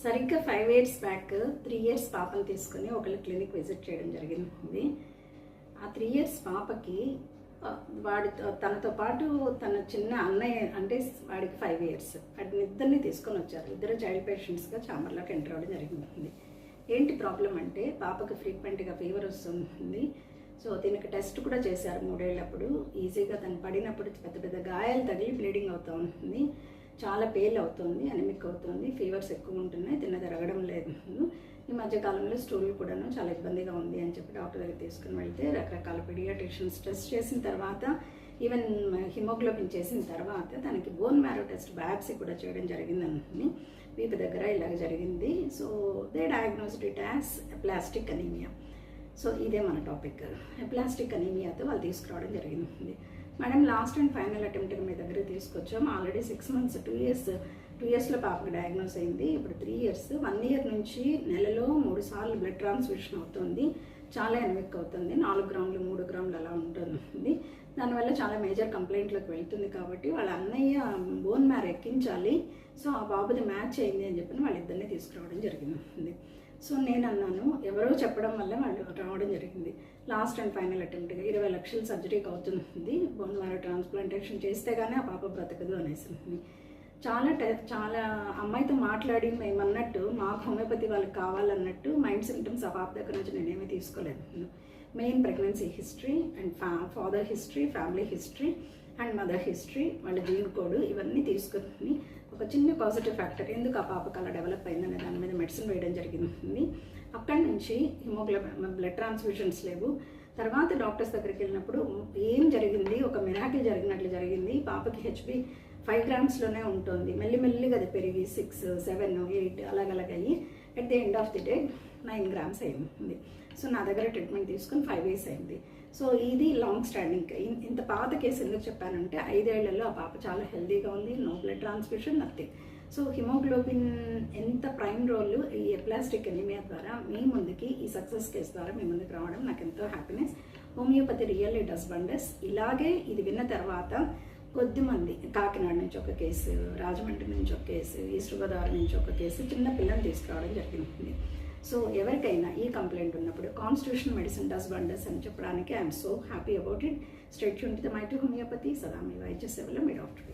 సరిగ్గా 5 years back 3 years పాపను తీసుకుని ఒకళ్ళ క్లినిక్ విజిట్ చేయడం జరిగింది. ఆ 3 years పాపకి వాడి తనతో పాటు తన చిన్న అన్నయ్య అంటే వాడికి 5 years వాటిని ఇద్దరిని తీసుకొని వచ్చారు. ఇద్దరు చైల్డ్ పేషెంట్స్గా ఛాంబర్లోకి ఎంటర్ అవ్వడం జరిగింది. ఏంటి ప్రాబ్లం అంటే పాపకి ఫ్రీక్వెంట్గా ఫీవర్ వస్తుంది. సో దీనికి టెస్ట్ కూడా చేశారు 3 ఏళ్ళప్పుడు. ఈజీగా తను పడినప్పుడు పెద్ద పెద్ద గాయాలు తగిలి బ్లీడింగ్ అవుతూ ఉంటుంది. చాలా పేల్ అవుతుంది, అనమిక్ అవుతుంది, ఫీవర్స్ ఎక్కువ ఉంటున్నాయి, తిన్నది అరగడం లేదు. ఈ మధ్యకాలంలో స్టూల్ కూడాను చాలా ఇబ్బందిగా ఉంది అని చెప్పి డాక్టర్ దగ్గర తీసుకుని వెళ్తే రకరకాల పీడియాట్రిషియన్స్ టెస్ట్ చేసిన తర్వాత ఈవెన్ హిమోగ్లోబిన్ చేసిన తర్వాత తనకి బోన్ మ్యారో టెస్ట్ బయాప్సీ కూడా చేయడం జరిగిందని వీపు దగ్గర ఇలాగ జరిగింది. So they diagnosed it as aplastic anaemia. So ఇదే మన టాపిక్. ఎప్లాస్టిక్ అనీమియాతో వాళ్ళు తీసుకురావడం జరిగింది. మేడం లాస్ట్ అండ్ ఫైనల్ అటెంప్ట్గా మీ దగ్గర తీసుకొచ్చాం. ఆల్రెడీ 6 months 2 yearsలో పాపకు డయాగ్నోస్ అయింది. ఇప్పుడు 3 years 1 year నుంచి నెలలో 3 సార్లు బ్లడ్ ట్రాన్స్ఫ్యూషన్ అవుతుంది. చాలా ఎనమిక్ అవుతుంది. 4 grams 3 grams అలా ఉంటుంది. దానివల్ల చాలా మేజర్ కంప్లైంట్లకు వెళ్తుంది. కాబట్టి వాళ్ళ అన్నయ్య బోన్ మ్యారో ఎక్కించాలి, సో ఆ బాబుది మ్యాచ్ అయింది అని చెప్పి వాళ్ళిద్దరిని తీసుకురావడం జరిగింది. సో నేను అన్నాను, ఎవరో చెప్పడం వల్ల వాళ్ళు రావడం జరిగింది. లాస్ట్ అండ్ ఫైనల్ అటెంప్ట్గా 20 లక్షల సర్జరీకి అవుతుంది. బోన్ మ్యారో ట్రాన్స్ప్లాంటేషన్ చేస్తే కానీ ఆ పాప బ్రతకదు అనేసి చాలా అమ్మాయితో మాట్లాడి మేము అన్నట్టు మాకు హోమియోపతి వాళ్ళకి కావాలన్నట్టు మైండ్ సిమ్టమ్స్ ఆ పాప దగ్గర నుంచి నేనేమీ తీసుకోలేదు. Main pregnancy history and father history, family history and mother history, వాళ్ళ జీన్ కోడ్ ఇవన్నీ తీసుకుని ఒక చిన్న పాజిటివ్ ఫ్యాక్టర్ ఎందుకు ఆ పాపకు అలా డెవలప్ అయిందనే దాని మీద మెడిసిన్ వేయడం జరిగింది. అక్కడి నుంచి హిమోగ్లోబిన్ బ్లడ్ ట్రాన్స్ఫ్యూషన్స్ లేవు. తర్వాత డాక్టర్స్ దగ్గరికి వెళ్ళినప్పుడు ఏం జరిగింది, ఒక మిరాకిల్ జరిగినట్లు జరిగింది. పాపకి హెచ్బి 5 gramsలోనే ఉంటుంది. మెల్లిమెల్లిగా అది పెరిగి 6, 7, 8 అలాగలాగయ్యి at the end of the day 9 grams అయింది. సో నా దగ్గర ట్రీట్మెంట్ తీసుకుని 5 years అయింది. సో ఇది లాంగ్ స్టాండింగ్. ఇంత పాత కేసు ఎందుకు చెప్పానంటే 5 ఏళ్లలో ఆ పాప చాలా హెల్దీగా ఉంది. No blood transfusion, nothing. So haemoglobin ఎంత ప్రైమ్ రోల్ ఈ ఎప్లాస్టిక్ అనీమియా ద్వారా మీ ముందుకి ఈ సక్సెస్ కేసు ద్వారా మీ ముందుకు రావడం నాకు ఎంతో happiness. Homeopathy really does wonders. ఇలాగే ఇది విన్న తర్వాత కొద్దిమంది కాకినాడ నుంచి ఒక కేసు, రాజమండ్రి నుంచి ఒక కేసు, ఈస్ట్ గోదావరి నుంచి ఒక కేసు చిన్న పిల్లల్ని తీసుకురావడం జరిగింది. సో ఎవరికైనా ఈ కంప్లైంట్ ఉన్నప్పుడు కాన్స్టిట్యూషన్ మెడిసిన్ డస్ వండర్స్ అని చెప్పడానికి I'm so happy about it. State tune to the mighty homeopathy. సదా మీ వైద్య సేవలో మీ డాక్టర్.